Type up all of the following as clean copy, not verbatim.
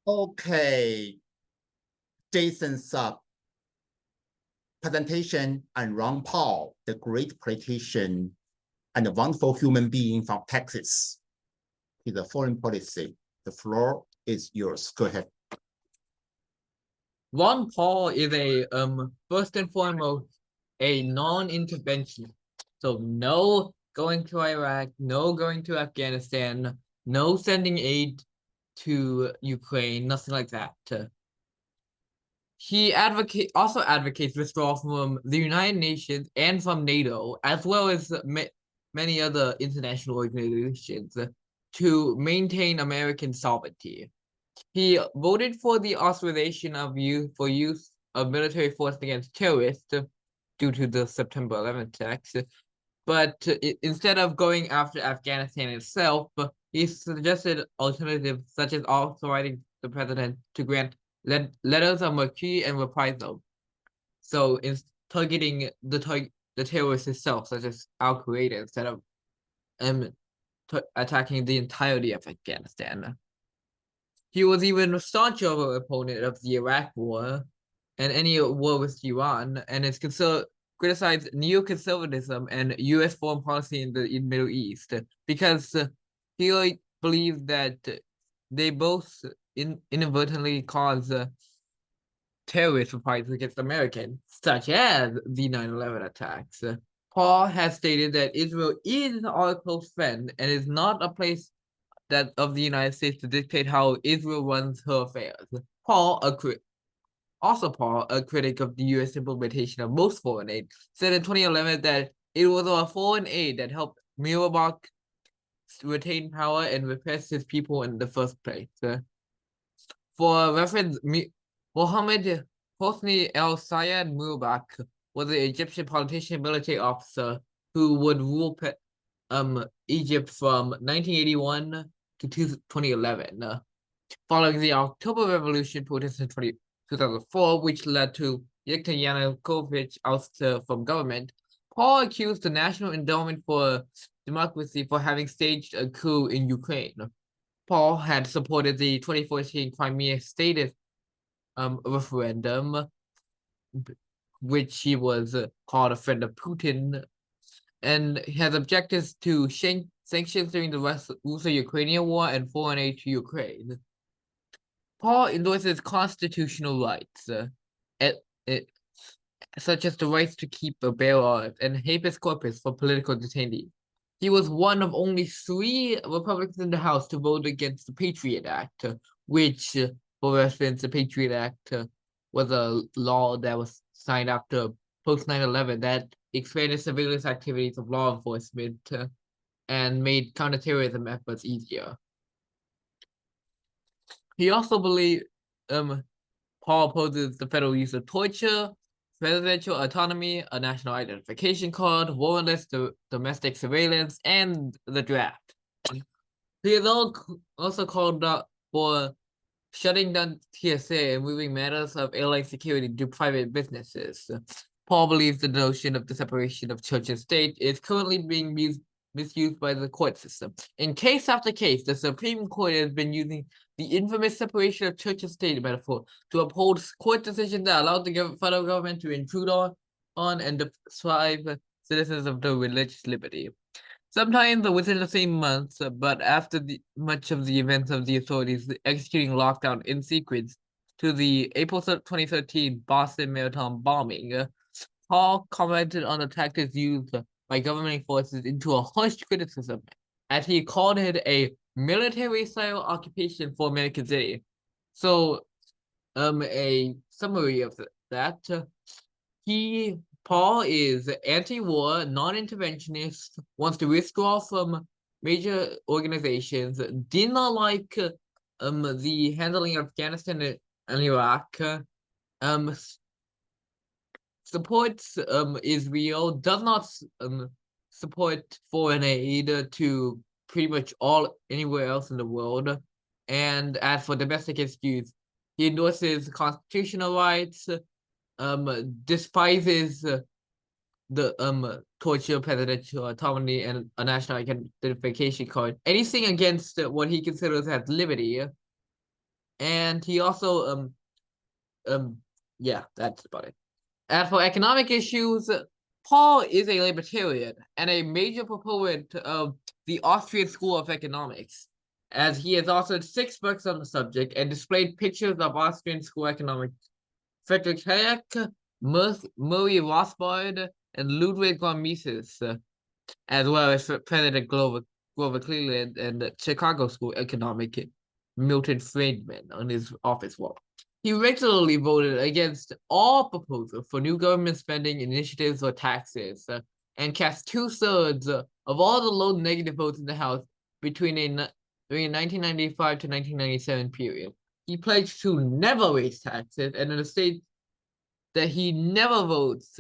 Okay, Jason's presentation on Ron Paul, the great politician and a wonderful human being from Texas. He's a foreign policy. The floor is yours. Go ahead. Ron Paul is a first and foremost a non-intervention. So no going to Iraq, no going to Afghanistan, no sending aid to Ukraine, nothing like that. He also advocates withdrawal from the United Nations and from NATO, as well as many other international organizations, to maintain American sovereignty. He voted for the authorization of use of military force against terrorists due to the September 11th attacks. But instead of going after Afghanistan itself, he suggested alternatives such as authorizing the president to grant letters of marque and reprisal. So in targeting the terrorists itself, such as Al Qaeda, instead of um, attacking the entirety of Afghanistan. He was even a staunch opponent of the Iraq War and any war with Iran, and is criticized neoconservatism and U.S. foreign policy in the Middle East because he believes that they both inadvertently cause terrorist reprisals against Americans, such as the 9/11 attacks. Paul has stated that Israel is our close friend and is not a place that of the United States to dictate how Israel runs her affairs. Paul, Paul, a critic of the U.S. implementation of most foreign aid, said in 2011 that it was our foreign aid that helped Mubarak retain power and repress his people in the first place. For reference, Mohammed Hosni El Sayed Mubarak was an Egyptian politician and military officer who would rule Egypt from 1981 to 2011, following the October Revolution protests in 2004, which led to Viktor Yanukovych ouster from government. Paul accused the National Endowment for Democracy for having staged a coup in Ukraine. Paul had supported the 2014 Crimea status referendum, which he was called a friend of Putin, and has objectives to sanctions during the Russo-Ukrainian War and foreign aid to Ukraine. Paul endorses constitutional rights, such as the rights to keep a bail and habeas corpus for political detainees. He was one of only 3 Republicans in the House to vote against the Patriot Act, which, for reference, the Patriot Act was a law that was signed after post 9/11 that expanded surveillance activities of law enforcement and made counterterrorism efforts easier. He also believed Paul opposes the federal use of torture, presidential autonomy, a national identification card, warrantless domestic surveillance, and the draft. He has also called for shutting down TSA and moving matters of airline security to private businesses. Paul believes the notion of the separation of church and state is currently being misused by the court system. In case after case, the Supreme Court has been using the infamous separation of church and state metaphor to uphold court decisions that allowed the federal government to intrude on and deprive citizens of their religious liberty. Sometimes within the same month, but after much of the events of the authorities executing lockdown in sequence to the April 2013 Boston Marathon bombing, Paul commented on the tactics used by government forces into a harsh criticism, as he called it a military-style occupation for American City. So, a summary of that. Paul is anti-war, non-interventionist, wants to withdraw from major organizations, did not like the handling of Afghanistan and Iraq, um, supports Israel, does not support foreign aid to pretty much anywhere else in the world, and as for domestic issues, he endorses constitutional rights, despises the torture, presidential autonomy, and a national identification card. Anything against what he considers as liberty. And he also yeah, that's about it. As for economic issues, Paul is a libertarian and a major proponent of the Austrian School of Economics, as he has authored 6 books on the subject and displayed pictures of Austrian school economics Friedrich Hayek, Murray Rothbard, and Ludwig von Mises, as well as President Grover Cleveland and the Chicago School economic Milton Friedman on his office wall. He regularly voted against all proposals for new government spending initiatives or taxes, and cast 2/3 of all the low negative votes in the House during the 1995 to 1997 period. He pledged to never raise taxes, and in the state that he never votes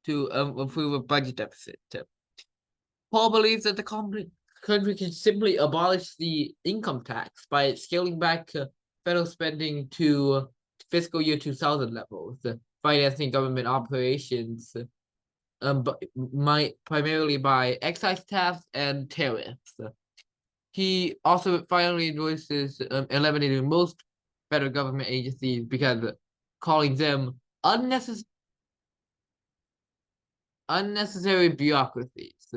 to approve a budget deficit. Paul believes that the country can simply abolish the income tax by scaling back federal spending to fiscal year 2000 levels, financing government operations primarily by excise tax and tariffs. He also finally endorses eliminating most federal government agencies because calling them unnecessary bureaucracies.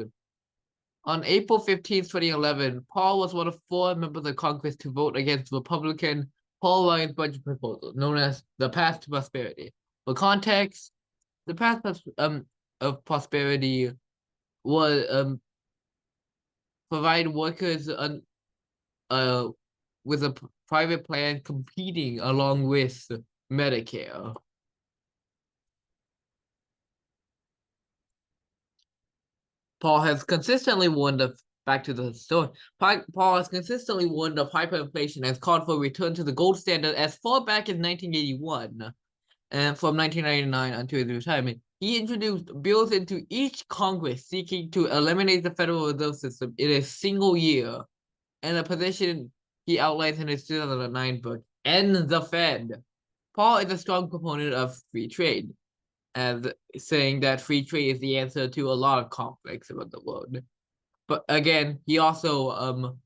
On April 15, 2011, Paul was one of 4 members of Congress to vote against Republican Paul Ryan's budget proposal, known as the Path to Prosperity. For context, the Path of Prosperity was provide workers with a private plan competing along with Medicare. Paul has consistently warned of back to the story. Paul has consistently warned of hyperinflation and has called for a return to the gold standard as far back as 1981, and from 1999 until his retirement. He introduced bills into each Congress seeking to eliminate the Federal Reserve System in a single year, and a position he outlines in his 2009 book, End the Fed. Paul is a strong proponent of free trade, as saying that free trade is the answer to a lot of conflicts about the world. But again, he also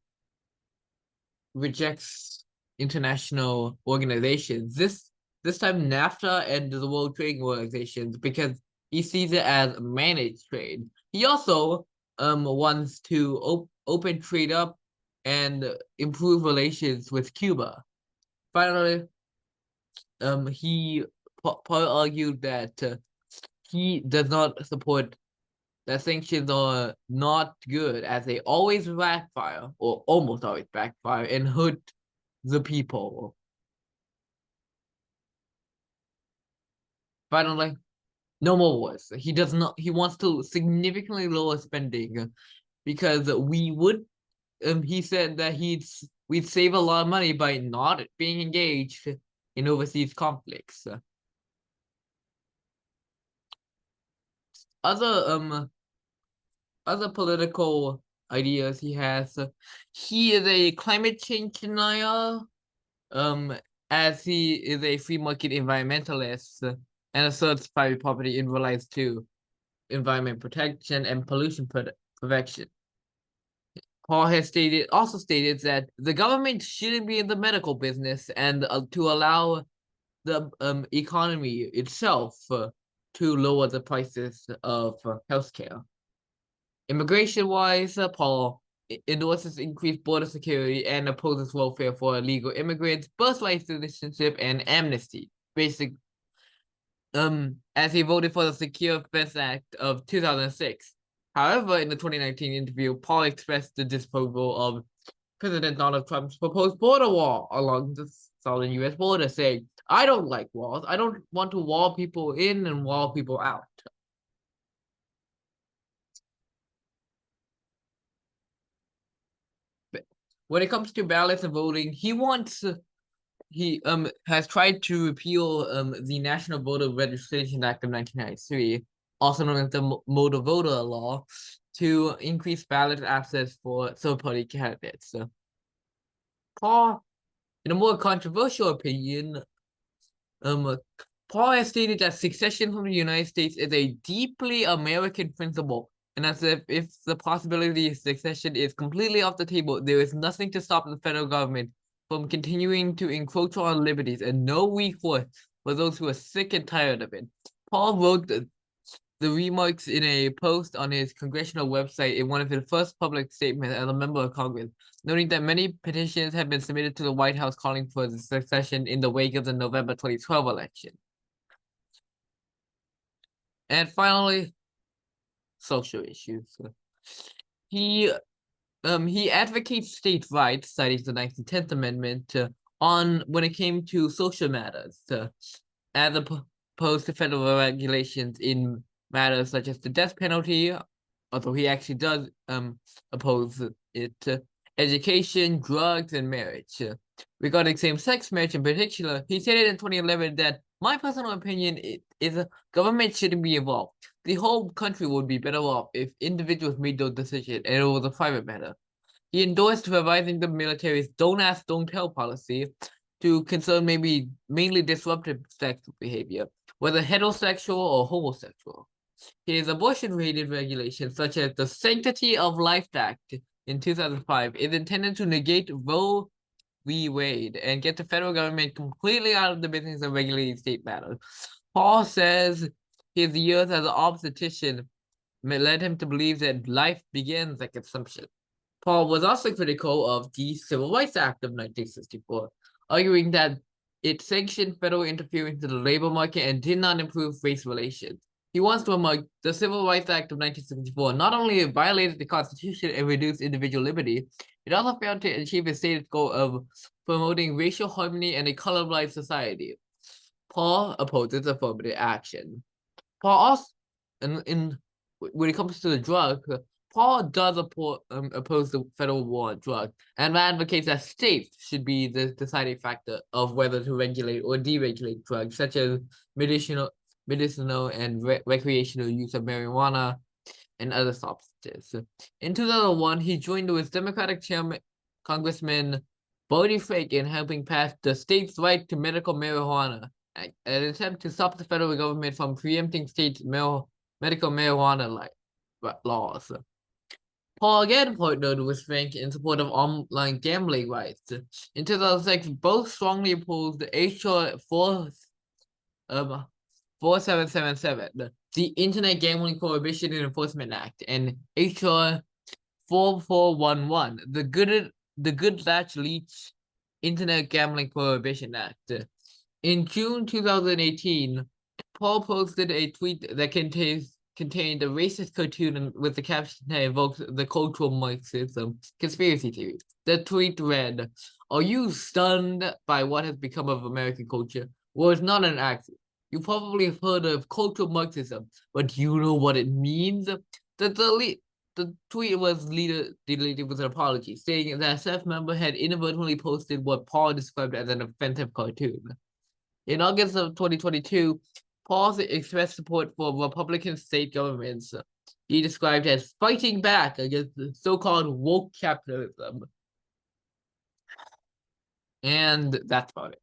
rejects international organizations. This time NAFTA and the World Trade Organization, because he sees it as managed trade. He also wants to open trade up and improve relations with Cuba. Finally, Paul argued that he does not support that sanctions are not good, as they always backfire, or almost always backfire, and hurt the people. Finally, no more wars. He does not. He wants to significantly lower spending, because we would. He said that we'd save a lot of money by not being engaged in overseas conflicts. Other political ideas he has. He is a climate change denier, as he is a free market environmentalist and asserts private property in relates to environment protection and pollution prevention. Paul has also stated that the government shouldn't be in the medical business, and to allow the economy itself to lower the prices of healthcare. Immigration-wise, Paul endorses increased border security and opposes welfare for illegal immigrants, birthright citizenship, and amnesty. As he voted for the Secure Fence Act of 2006. However, in the 2019 interview, Paul expressed the disapproval of President Donald Trump's proposed border wall along the southern U.S. border, saying, "I don't like walls. I don't want to wall people in and wall people out." When it comes to ballots and voting, he has tried to repeal the National Voter Registration Act of 1993, also known as the Motor Voter Law, to increase ballot access for third-party candidates. Paul, in a more controversial opinion, Paul has stated that secession from the United States is a deeply American principle, and as if the possibility of secession is completely off the table, there is nothing to stop the federal government from continuing to encroach on liberties and no recourse for those who are sick and tired of it. Paul wrote the remarks in a post on his congressional website in one of his first public statements as a member of Congress, noting that many petitions have been submitted to the White House calling for the succession in the wake of the November 2012 election. And finally, social issues. He advocates states' rights, citing the 1910th Amendment, when it came to social matters, as opposed to federal regulations in matters such as the death penalty, although he actually does oppose it, education, drugs, and marriage. Regarding same-sex marriage in particular, he stated in 2011 that my personal opinion is government shouldn't be involved. The whole country would be better off if individuals made those decisions and it was a private matter. He endorsed revising the military's don't ask, don't tell policy to concern mainly disruptive sexual behavior, whether heterosexual or homosexual. His abortion-related regulations, such as the Sanctity of Life Act in 2005, is intended to negate Roe v. Wade and get the federal government completely out of the business of regulating state matters. Paul says his years as an obstetrician led him to believe that life begins at consumption. Paul was also critical of the Civil Rights Act of 1964, arguing that it sanctioned federal interference in the labor market and did not improve race relations. He wants to remark the Civil Rights Act of 1964 not only violated the Constitution and reduced individual liberty, it also failed to achieve its stated goal of promoting racial harmony and a colorblind society. Paul opposes affirmative action. Paul also, when it comes to the drug, Paul does oppose the federal war on drugs and advocates that states should be the deciding factor of whether to regulate or deregulate drugs, such as medicinal and recreational use of marijuana and other substances. In 2001, he joined with Democratic Chairman Congressman Barney Frank in helping pass the state's right to medical marijuana, an attempt to stop the federal government from preempting states' medical marijuana laws. Paul again partnered with Frank in support of online gambling rights. In 2006, both strongly opposed H.R. 4777, the Internet Gambling Prohibition and Enforcement Act, and H.R. 4411, the Goodlatch-Leach Internet Gambling Prohibition Act. In June 2018, Paul posted a tweet that contained a racist cartoon with the caption that evokes the cultural Marxism conspiracy theory. The tweet read, "Are you stunned by what has become of American culture? Well, it's not an accident. You probably have heard of cultural Marxism, but do you know what it means?" The tweet was deleted with an apology, stating that a staff member had inadvertently posted what Paul described as an offensive cartoon. In August of 2022, Paul expressed support for Republican state governments he described as fighting back against the so-called woke capitalism. And that's about it.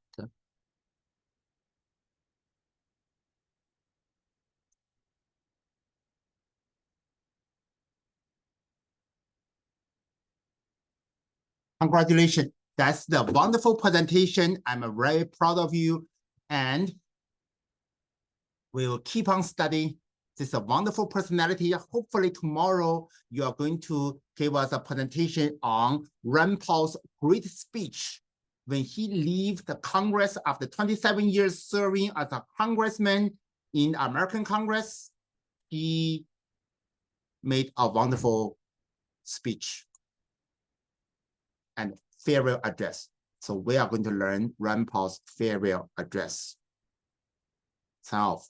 Congratulations. That's the wonderful presentation. I'm very proud of you. And we'll keep on studying. This is a wonderful personality. Hopefully tomorrow you are going to give us a presentation on Rand Paul's great speech when he left the Congress after 27 years serving as a congressman in American Congress. He made a wonderful speech and farewell address. So we are going to learn Rand Paul's farewell address. Sign off.